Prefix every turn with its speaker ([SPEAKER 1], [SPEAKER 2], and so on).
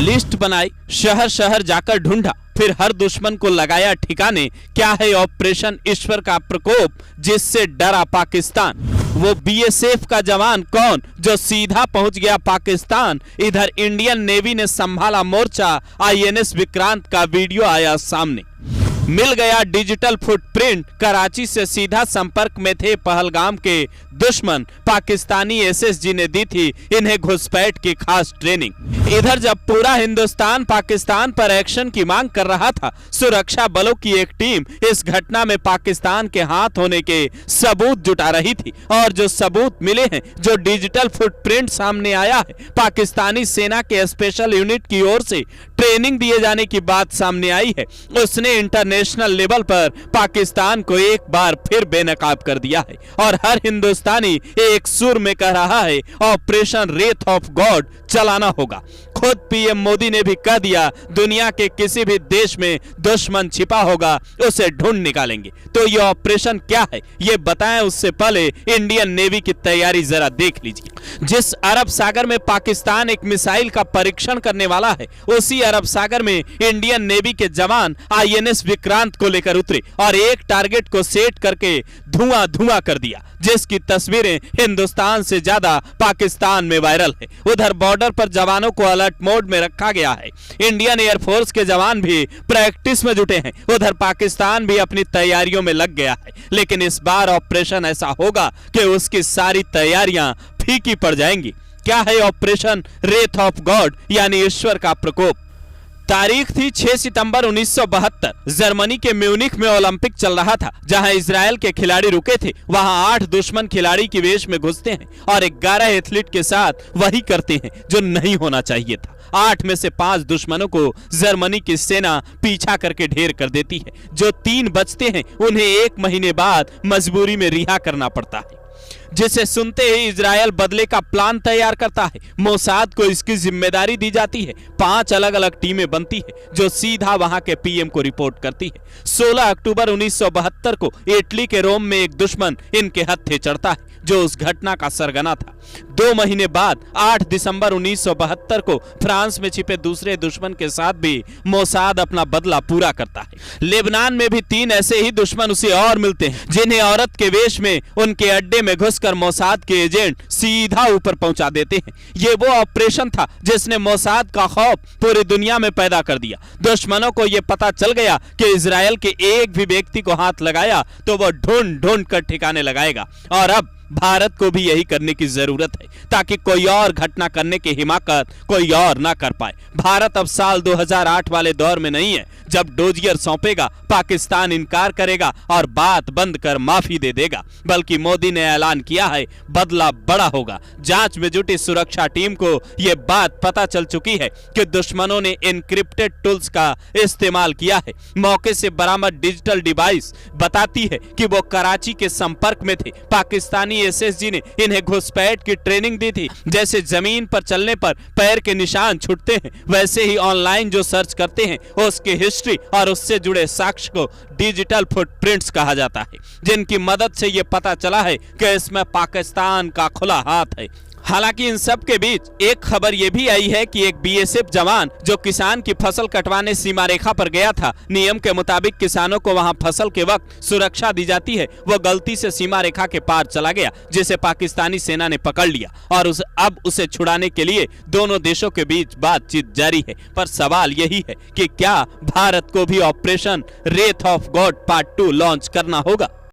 [SPEAKER 1] List बनाई, शहर शहर जाकर ढूंढा, फिर हर दुश्मन को लगाया ठिकाने। क्या है ऑपरेशन ईश्वर का प्रकोप जिससे डरा पाकिस्तान? वो बीएसएफ का जवान कौन जो सीधा पहुंच गया पाकिस्तान? इधर इंडियन नेवी ने संभाला मोर्चा, आईएनएस विक्रांत का वीडियो आया सामने। मिल गया डिजिटल फुटप्रिंट, कराची से सीधा संपर्क में थे पहलगाम के दुश्मन। पाकिस्तानी एसएसजी ने दी थी इन्हें घुसपैठ की खास ट्रेनिंग। इधर जब पूरा हिंदुस्तान पाकिस्तान पर एक्शन की मांग कर रहा था, सुरक्षा बलों की एक टीम इस घटना में पाकिस्तान के हाथ होने के सबूत जुटा रही थी। और जो सबूत मिले हैं, जो डिजिटल फुटप्रिंट सामने आया है, पाकिस्तानी सेना के स्पेशल यूनिट की ओर से ट्रेनिंग दिए जाने की बात सामने आई है। उसने इंटरनेशनल लेवल पर पाकिस्तान को एक बार फिर बेनकाब कर दिया है और हर हिंदुस्तानी एक सुर में कह रहा है ऑपरेशन रेथ ऑफ गॉड चलाना होगा। खुद पीएम मोदी ने भी कह दिया, दुनिया के किसी भी देश में दुश्मन छिपा होगा, उसे ढूंढ निकालेंगे। तो ये ऑपरेशन क्या है ये बताएं, उससे पहले इंडियन नेवी की तैयारी जरा देख लीजिए। जिस अरब सागर में पाकिस्तान एक मिसाइल का परीक्षण करने वाला है, उसी अरब सागर में इंडियन नेवी के जवान आईएनएस विक्रांत को लेकर उतरे और एक टारगेट को सेट करके धुआं धुआं कर दिया, जिसकी तस्वीरें हिंदुस्तान से ज्यादा पाकिस्तान में वायरल है। उधर बॉर्डर पर जवानों को अलर्ट मोड में रखा गया है। इंडियन एयरफोर्स के जवान भी प्रैक्टिस में जुटे हैं। उधर पाकिस्तान भी अपनी तैयारियों में लग गया है, लेकिन इस बार ऑपरेशन ऐसा होगा कि उसकी सारी तैयारियां फीकी पड़ जाएंगी। क्या है ऑपरेशन रेथ ऑफ गॉड यानी ईश्वर का प्रकोप? तारीख थी 6 सितंबर 1972। जर्मनी के म्यूनिख में ओलंपिक चल रहा था, जहां इजराइल के खिलाड़ी रुके थे। वहां 8 दुश्मन खिलाड़ी की वेश में घुसते हैं और 11 एथलीट के साथ वही करते हैं जो नहीं होना चाहिए था। 8 में से 5 दुश्मनों को जर्मनी की सेना पीछा करके ढेर कर देती है। जो 3 बचते हैं उन्हें 1 महीने बाद मजबूरी में रिहा करना पड़ता है, जिसे सुनते ही इजराइल बदले का प्लान तैयार करता है। मोसाद को इसकी जिम्मेदारी दी जाती है। 5 अलग अलग टीमें बनती है जो सीधा वहां के पीएम को रिपोर्ट करती है। 16 अक्टूबर 1972 को इटली के रोम में एक दुश्मन इनके हत्थे चढ़ता है, जो उस घटना का सरगना था। 2 महीने बाद 8 दिसंबर 1972 को फ्रांस में छिपे दूसरे दुश्मन के साथ भी मोसाद अपना बदला पूरा करता है। लेबनान में भी 3 ऐसे ही दुश्मन उसे और मिलते हैं, जिन्हें औरत के वेश में उनके अड्डे में घुसकर मोसाद के एजेंट सीधा ऊपर पहुंचा देते हैं। ये वो ऑपरेशन था जिसने मोसाद का खौफ पूरी दुनिया में पैदा कर दिया। दुश्मनों को यह पता चल गया कि इजराइल के एक भी व्यक्ति को हाथ लगाया तो वो ढूंढ ढूंढ कर ठिकाने लगाएगा। और अब भारत को भी यही करने की जरूरत है, ताकि कोई और घटना करने की हिमाकत कोई और ना कर पाए। भारत अब साल 2008 वाले दौर में नहीं है, जब डोजियर सौंपेगा, पाकिस्तान इनकार करेगा और बात बंद कर माफी दे देगा। बल्कि मोदी ने ऐलान किया है बदला बड़ा होगा। जांच में जुटी सुरक्षा टीम को यह बात पता चल चुकी है कि दुश्मनों ने एनक्रिप्टेड टूल्स का इस्तेमाल किया है। मौके से बरामद डिजिटल डिवाइस बताती है कि वो कराची के संपर्क में थे। पाकिस्तानी एसएसजी ने इन्हें घुसपैठ की ट्रेनिंग दी थी। जैसे जमीन पर चलने पर पैर के निशान छूटते हैं, वैसे ही ऑनलाइन जो सर्च करते हैं उसकी हिस्ट्री और उससे जुड़े साक्ष्य को डिजिटल फुटप्रिंट्स कहा जाता है, जिनकी मदद से यह पता चला है कि इसमें पाकिस्तान का खुला हाथ है। हालांकि इन सब के बीच एक खबर यह भी आई है कि एक बीएसएफ जवान जो किसान की फसल कटवाने सीमा रेखा पर गया था, नियम के मुताबिक किसानों को वहां फसल के वक्त सुरक्षा दी जाती है, वो गलती से सीमा रेखा के पार चला गया, जिसे पाकिस्तानी सेना ने पकड़ लिया और अब उसे छुड़ाने के लिए दोनों देशों के बीच बातचीत जारी है। पर सवाल यही है कि क्या भारत को भी operation Wraith of God part 2 launch करना होगा?